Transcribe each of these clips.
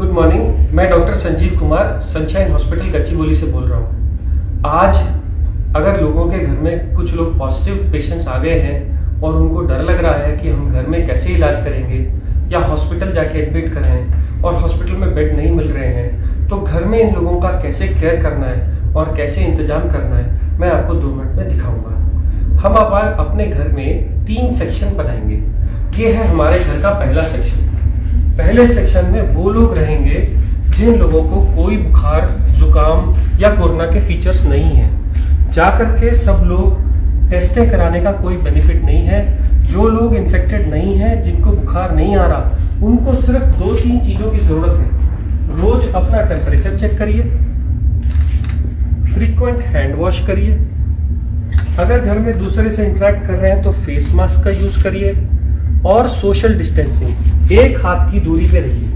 Good morning. मैं doctor Sanjeev Kumar sunshine hospital Gachibowli से बोल रहा हूँ। आज अगर लोगों के घर में कुछ लोग पॉजिटिव पेशेंट्स आ गए हैं और उनको डर लग रहा है कि हम घर में कैसे इलाज करेंगे या हॉस्पिटल जाके एडमिट कराएं और हॉस्पिटल में बेड नहीं मिल रहे हैं, तो घर में इन लोगों का कैसे केयर करना है और कैसे इंतजाम करना है, मैं आपको 2 मिनट में दिखाऊंगा। हम अपने घर में 3 सेक्शन बनाएंगे। ये है हमारे घर का पहला सेक्शन। पहले सेक्शन में वो लोग रहेंगे जिन लोगों को कोई बुखार, जुकाम या कोरोना के फीचर्स नहीं है। जाकर के सब लोग टेस्टें कराने का कोई बेनिफिट नहीं है। जो लोग इन्फेक्टेड नहीं है, जिनको बुखार नहीं आ रहा, उनको सिर्फ 2-3 चीजों की जरूरत है। रोज अपना टेम्परेचर चेक करिए, फ्रीक्वेंट हैंड वॉश करिए, अगर घर में दूसरे से इंटरेक्ट कर रहे हैं तो फेस मास्क का यूज करिए और सोशल डिस्टेंसिंग, 1 हाथ की दूरी पे रहिए।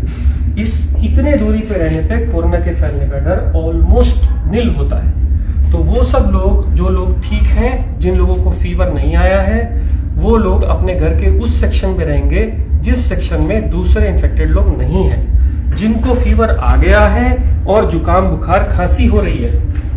इतने दूरी पे रहने पे कोरोना के फैलने का डर ऑलमोस्ट निल होता है। तो वो सब लोग, जो लोग ठीक हैं, जिन लोगों को फीवर नहीं आया है, वो लोग अपने घर के उस सेक्शन में रहेंगे जिस सेक्शन में दूसरे इन्फेक्टेड लोग नहीं हैं। जिनको फीवर आ गया है और जुकाम, बुखार, खांसी हो रही है,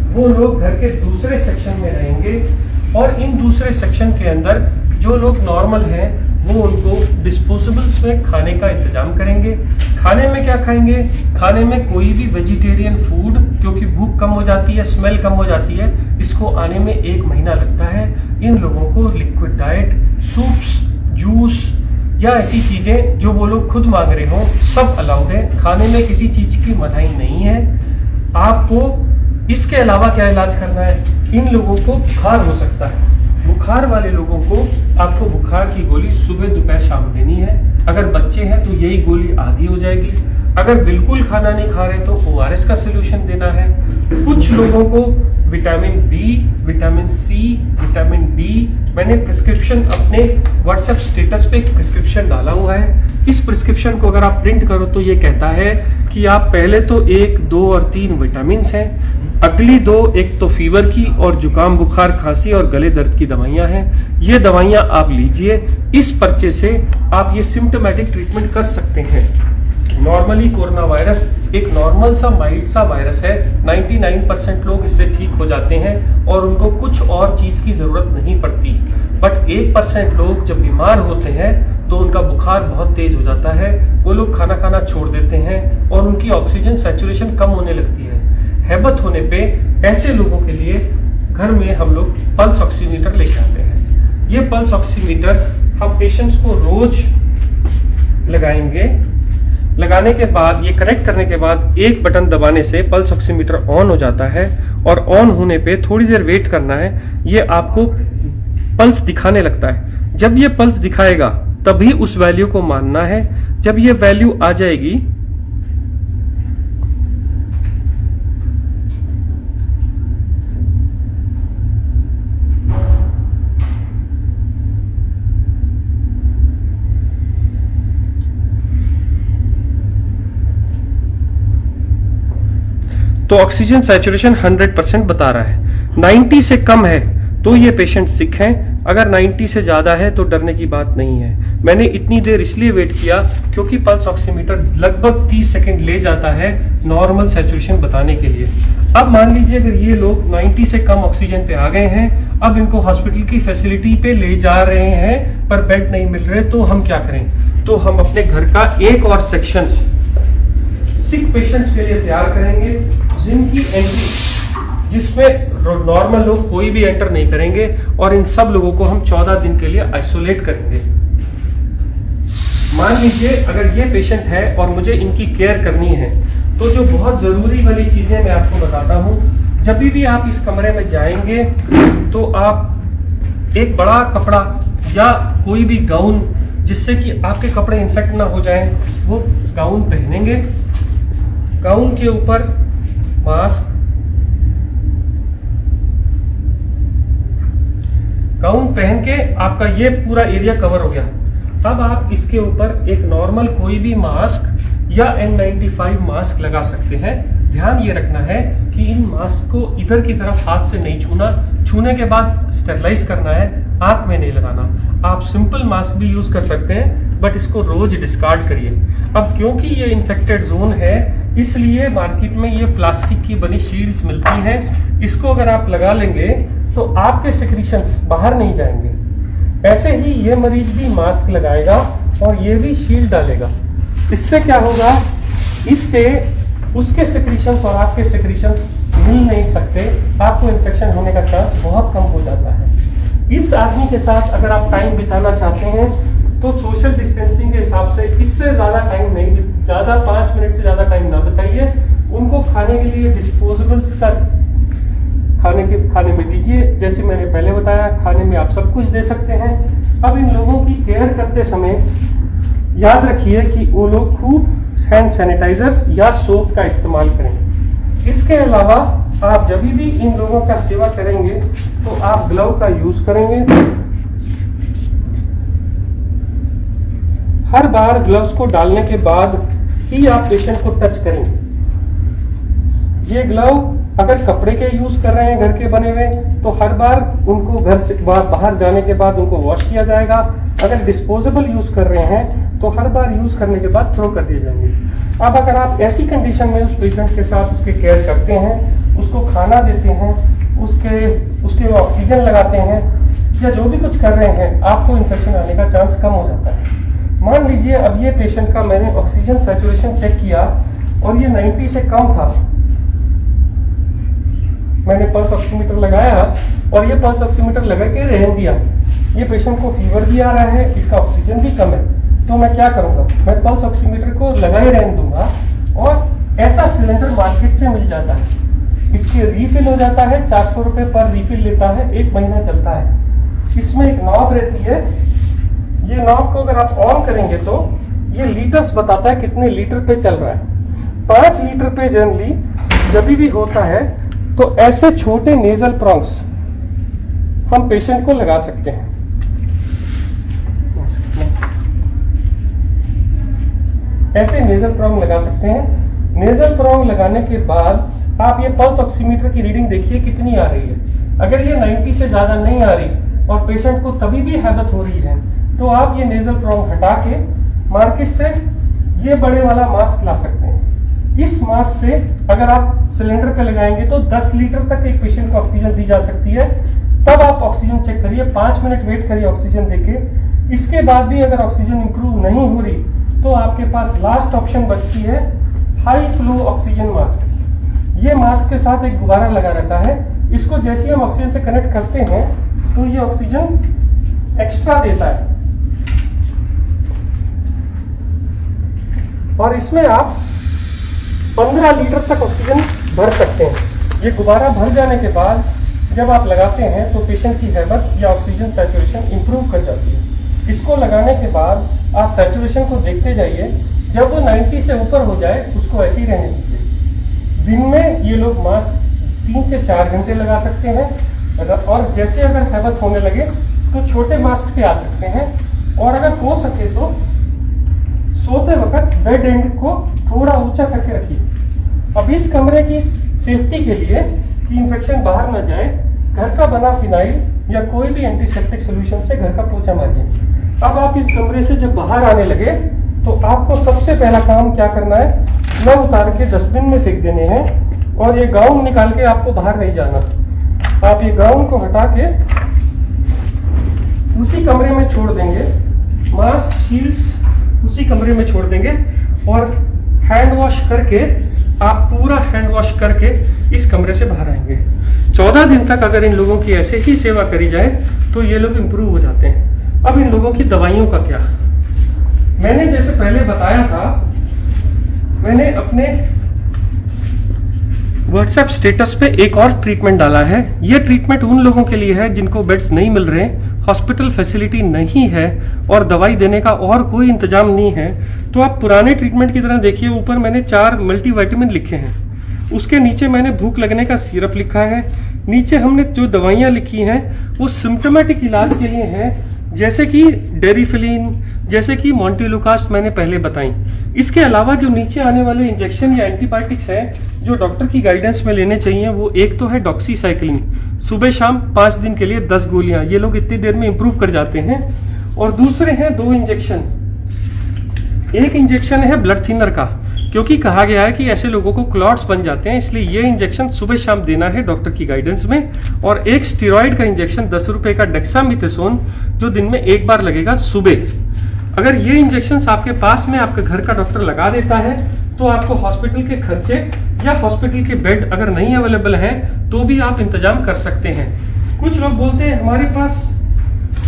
वो लोग घर के दूसरे सेक्शन में रहेंगे और इन दूसरे सेक्शन के अंदर जो लोग नॉर्मल हैं वो उनको डिस्पोजेबल्स में खाने का इंतजाम करेंगे। खाने में क्या खाएंगे? खाने में कोई भी वेजिटेरियन फूड, क्योंकि भूख कम हो जाती है, स्मेल कम हो जाती है, इसको आने में 1 महीना लगता है। इन लोगों को लिक्विड डाइट, सूप्स, जूस या ऐसी चीजें जो वो लोग खुद मांग रहे हो, सब अलाउड है। खाने में किसी चीज की मनाही नहीं है। आपको इसके अलावा क्या इलाज करना है? इन लोगों को बुखार हो सकता है। बुखार वाले लोगों को आपको बुखार की गोली सुबह, दोपहर, शाम देनी है। अगर बच्चे हैं तो यही गोली आधी हो जाएगी। अगर बिल्कुल खाना नहीं खा रहे तो ORS का सोल्यूशन देना है। कुछ लोगों को vitamin B, vitamin C, vitamin D, मैंने प्रिस्क्रिप्शन अपने व्हाट्सएप स्टेटस पे एक प्रिस्क्रिप्शन डाला हुआ है। इस प्रिस्क्रिप्शन को अगर आप प्रिंट करो तो ये कहता है कि आप पहले तो 1, 2 और 3 विटामिन हैं, अगली 2, एक तो फीवर की और जुकाम, बुखार, खांसी और गले दर्द की दवाइयां हैं। ये दवाइयां आप लीजिए। इस पर्चे से आप ये सिम्टोमेटिक ट्रीटमेंट कर सकते हैं। नॉर्मली कोरोना वायरस एक नॉर्मल सा माइल्ड सा वायरस है। 99% लोग इससे ठीक हो जाते हैं और उनको कुछ और चीज की जरूरत नहीं पड़ती। बट 1% लोग जब बीमार होते हैं तो उनका बुखार बहुत तेज हो जाता है। वो लोग खाना खाना छोड़ देते हैं और उनकी ऑक्सीजन सैचुरेशन कम होने लगती है। हैबत होने पे ऐसे लोगों के लिए घर में हम लोग पल्स ऑक्सीमीटर लेके आते हैं। ये पल्स ऑक्सीमीटर हम पेशेंट्स को रोज लगाएंगे। लगाने के बाद, ये कनेक्ट करने के बाद, एक बटन दबाने से पल्स ऑक्सीमीटर ऑन हो जाता है और ऑन होने पे थोड़ी देर वेट करना है। ये आपको पल्स दिखाने लगता है। जब ये पल्स दिखाएगा तभी उस वैल्यू को मानना है। जब ये वैल्यू आ जाएगी तो ऑक्सीजन सैचुरेशन 100% बता रहा है। 90 से कम है तो ये पेशेंट सिक हैं। अगर 90 से ज्यादा है तो डरने की बात नहीं है। मैंने इतनी देर इसलिए वेट किया क्योंकि पल्स ऑक्सीमीटर लगभग 30 सेकंड ले जाता है नॉर्मल सैचुरेशन बताने के लिए। अब मान लीजिए अगर ये लोग 90 से कम ऑक्सीजन पे आ गए हैं, अब इनको हॉस्पिटल की फैसिलिटी पे ले जा रहे हैं पर बेड नहीं मिल रहे, तो हम क्या करें? तो हम अपने घर का एक और सेक्शन सिक पेशेंट्स के लिए तैयार करेंगे, जिनकी एंट्री, जिसमें नॉर्मल लोग कोई भी एंटर नहीं करेंगे, और इन सब लोगों को हम 14 दिन के लिए आइसोलेट करेंगे। मान लीजिए अगर ये पेशेंट है और मुझे इनकी केयर करनी है, तो जो बहुत जरूरी वाली चीजें मैं आपको बताता हूं। जब भी आप इस कमरे में जाएंगे तो आप एक बड़ा कपड़ा या कोई भी गाउन, जिससे कि आपके कपड़े इन्फेक्ट ना हो जाएं, वो गाउन पहनेंगे। गाउन के ऊपर मास्क, गाउन पहन के आपका ये पूरा एरिया कवर हो गया। अब आप इसके ऊपर एक नॉर्मल कोई भी मास्क या N95 मास्क लगा सकते हैं। ध्यान ये रखना है कि इन मास्क को इधर की तरफ हाथ से नहीं छूना, छूने के बाद स्टेरलाइज करना है, आंख में नहीं लगाना। आप सिंपल मास्क भी यूज कर सकते हैं, बट इसको रोज डिस्कार्ड करिए। अब क्योंकि ये इन्फेक्टेड जोन है, इसलिए मार्केट में ये प्लास्टिक की बनी शील्ड्स मिलती हैं। इसको अगर आप लगा लेंगे तो आपके सेक्रीशंस बाहर नहीं जाएंगे। ऐसे ही ये मरीज भी मास्क लगाएगा और ये भी शील्ड डालेगा। इससे क्या होगा, इससे उसके सेक्रीशंस और आपके सेक्रीशंस मिल नहीं सकते, आपको इन्फेक्शन होने का चांस बहुत कम हो जाता है। इस आदमी के साथ अगर आप टाइम बिताना चाहते हैं तो सोशल डिस्टेंसिंग के हिसाब से इससे ज़्यादा टाइम नहीं, ज़्यादा 5 मिनट से ज़्यादा टाइम ना बिताइए। उनको खाने के लिए डिस्पोजेबल्स का खाने में दीजिए। जैसे मैंने पहले बताया, खाने में आप सब कुछ दे सकते हैं। अब इन लोगों की केयर करते समय याद रखिए कि वो लोग खूब हैंड सैनिटाइजर्स या सोप का इस्तेमाल करें। इसके अलावा आप जब भी इन लोगों का सेवा करेंगे तो आप ग्लव का यूज करेंगे। हर बार ग्लव्स को डालने के बाद ही आप पेशेंट को टच करेंगे। ये ग्लव अगर कपड़े के यूज कर रहे हैं घर के बने हुए, तो हर बार उनको घर से बाहर जाने के बाद उनको वॉश किया जाएगा। अगर डिस्पोजेबल यूज कर रहे हैं तो हर बार यूज करने के बाद थ्रो कर दिए जाएंगे। अब अगर आप ऐसी कंडीशन में उस पेशेंट के साथ उसके केयर करते हैं, उसको खाना देते हैं, उसके ऑक्सीजन लगाते हैं या जो भी कुछ कर रहे हैं, आपको इन्फेक्शन आने का चांस कम हो जाता है। मान लीजिए अब ये पेशेंट का मैंने ऑक्सीजन सैचुरेशन चेक किया और ये 90 से कम था। मैंने पल्स ऑक्सीमीटर लगाया और ये पल्स ऑक्सीमीटर लगा के रहने दिया। ये पेशेंट को फीवर भी आ रहा है, इसका ऑक्सीजन भी कम है, तो मैं क्या करूंगा, मैं पल्स ऑक्सीमीटर को लगा ही रहने दूंगा। और ऐसा सिलेंडर मार्केट से मिल जाता है, इसके रीफिल हो जाता है, 400 रुपए पर रीफिल लेता है, 1 महीना चलता है। इसमें एक नॉब रहती है, ये नॉब को अगर आप ऑन करेंगे तो ये लीटर्स बताता है कितने लीटर पे चल रहा है। 5 लीटर पे जनरली जब भी होता है तो ऐसे छोटे नेजल प्रॉन्ग्स हम पेशेंट को लगा सकते हैं। ऐसे नेजल प्रॉन्ग लगा सकते हैं। नेजल प्रॉन्ग लगाने के बाद आप ये पल्स ऑक्सीमीटर की रीडिंग देखिए कितनी आ रही है। अगर ये 90 से ज्यादा नहीं आ रही और पेशेंट को तभी भी हैबत हो रही है, तो आप ये नेजल प्रॉन्ग हटा के मार्केट से ये बड़े वाला मास्क ला सकते हैं। इस मास्क से अगर आप सिलेंडर पे लगाएंगे तो 10 लीटर तक एक पेशेंट को ऑक्सीजन दी जा सकती है। तब आप ऑक्सीजन चेक करिए, 5 मिनट वेट करिए ऑक्सीजन देके। इसके बाद भी अगर ऑक्सीजन इंप्रूव नहीं हो रही तो आपके पास लास्ट ऑप्शन बचती है हाई फ्लो ऑक्सीजन मास्क। ये मास्क के साथ एक गुब्बारा लगा रहता है, इसको जैसे ही हम ऑक्सीजन से कनेक्ट करते हैं तो ये ऑक्सीजन एक्स्ट्रा देता है और इसमें आप 15 लीटर तक ऑक्सीजन भर सकते हैं। ये गुब्बारा भर जाने के बाद जब आप लगाते हैं तो पेशेंट की हैबत या ऑक्सीजन सैचुरेशन इंप्रूव कर जाती है। इसको लगाने के बाद आप सैचुरेशन को देखते जाइए, जब वो 90 से ऊपर हो जाए उसको ऐसे ही रहने दीजिए। दिन में ये लोग मास्क 3 से 4 घंटे लगा सकते हैं और जैसे अगर हैबत होने लगे तो छोटे मास्क पे आ सकते हैं। और अगर हो सके तो सोते वक्त बेड एंड को थोड़ा ऊंचा करके रखिए। अब इस कमरे की सेफ्टी के लिए कि इन्फेक्शन बाहर ना जाए, घर का बना फिनाइल या कोई भी एंटीसेप्टिक सोल्यूशन से घर का पोछा मारिए। अब आप इस कमरे से जब बाहर आने लगे तो आपको सबसे पहला काम क्या करना है, ग्लव उतार के डस्टबिन में फेंक देने हैं और ये गाउन निकाल के आपको बाहर नहीं जाना। आप ये गाउन को हटा के उसी कमरे में छोड़ देंगे, मास्क शील्ड्स उसी कमरे में छोड़ देंगे और हैंड वॉश करके आप पूरा हैंड वॉश करके इस कमरे से बाहर आएंगे। 14 दिन तक अगर इन लोगों की ऐसे ही सेवा करी जाए तो ये लोग इंप्रूव हो जाते हैं। अब इन लोगों की दवाइयों का क्या, मैंने जैसे पहले बताया था, मैंने अपने व्हाट्सएप स्टेटस पे एक और ट्रीटमेंट डाला है। ये ट्रीटमेंट उन लोगों के लिए है जिनको बेड्स नहीं मिल रहे, हॉस्पिटल फैसिलिटी नहीं है और दवाई देने का और कोई इंतजाम नहीं है। तो आप पुराने ट्रीटमेंट की तरह देखिए, ऊपर मैंने 4 मल्टीविटामिन लिखे हैं, उसके नीचे मैंने भूख लगने का सिरप लिखा है, नीचे हमने जो दवाइयाँ लिखी हैं वो सिम्टोमेटिक इलाज के लिए हैं, जैसे कि डेरिफिलिन, जैसे कि मॉन्टेलुकास्ट मैंने पहले बताई। इसके अलावा जो नीचे आने वाले इंजेक्शन या एंटीबायोटिक्स हैं जो डॉक्टर की गाइडेंस में लेने चाहिए, वो एक तो है डॉक्सीसाइक्लिन, सुबह शाम 5 दिन के लिए 10 गोलियां। ये लोग इतनी देर में इंप्रूव कर जाते हैं। और दूसरे हैं 2 इंजेक्शन। एक इंजेक्शन है ब्लड थिनर का, क्योंकि कहा गया है कि ऐसे लोगों को क्लॉट्स बन जाते हैं, इसलिए ये इंजेक्शन सुबह शाम देना है डॉक्टर की गाइडेंस में। और एक स्टेरॉइड का इंजेक्शन 10 रुपए का डेक्सामेथासोन, जो दिन में 1 बार लगेगा सुबह। अगर ये इंजेक्शन आपके पास में आपके घर का डॉक्टर लगा देता है तो आपको हॉस्पिटल के खर्चे या हॉस्पिटल के बेड अगर नहीं अवेलेबल है तो भी आप इंतजाम कर सकते हैं। कुछ लोग बोलते हैं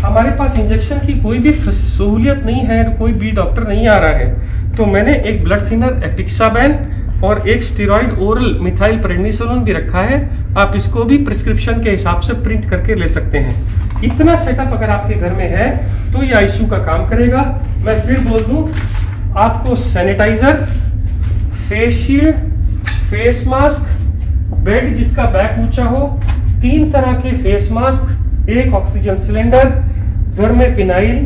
हमारे पास इंजेक्शन की कोई भी सहूलियत नहीं है, कोई भी डॉक्टर नहीं आ रहा है। तो मैंने एक ब्लड थिनर एपिक्साबैन और एक स्टेरॉइड ओरल मिथाइल प्रेडनिसोलोन भी रखा है। आप इसको भी प्रिस्क्रिप्शन के हिसाब से प्रिंट करके ले सकते हैं। इतना सेटअप अगर आपके घर में है तो ये आईसीयू का काम करेगा। मैं फिर बोल दूं, आपको sanitiser, face shield, face mask, bed जिसका बैक ऊंचा हो, 3 तरह के फेस मास्क, एक ऑक्सीजन सिलेंडर, घर में फिनाइल,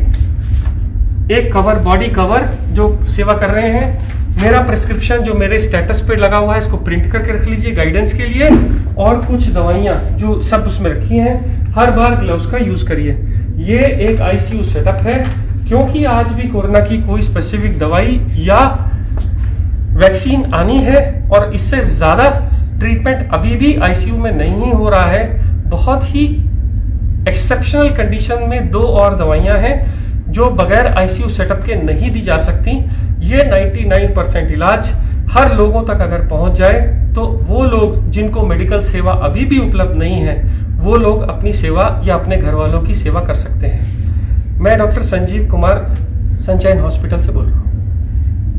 एक कवर, बॉडी कवर जो सेवा कर रहे हैं, मेरा प्रिस्क्रिप्शन जो मेरे स्टेटस पे लगा हुआ है इसको प्रिंट करके रख लीजिए गाइडेंस के लिए, और कुछ दवाइयां जो सब उसमें रखी हैं। हर बार ग्लव्स का यूज करिए। ये एक आईसीयू सेटअप है, क्योंकि आज भी कोरोना की कोई स्पेसिफिक दवाई या वैक्सीन आनी है और इससे ज्यादा ट्रीटमेंट अभी भी आईसीयू में नहीं हो रहा है। बहुत ही एक्सेप्शनल कंडीशन में 2 और दवाइयां हैं जो बगैर आईसीयू सेटअप के नहीं दी जा सकती। ये 99% इलाज हर लोगों तक अगर पहुंच जाए तो वो लोग जिनको मेडिकल सेवा अभी भी उपलब्ध नहीं है वो लोग अपनी सेवा या अपने घर वालों की सेवा कर सकते हैं। मैं doctor Sanjeev Kumar sunshine hospital से बोल रहा हूँ।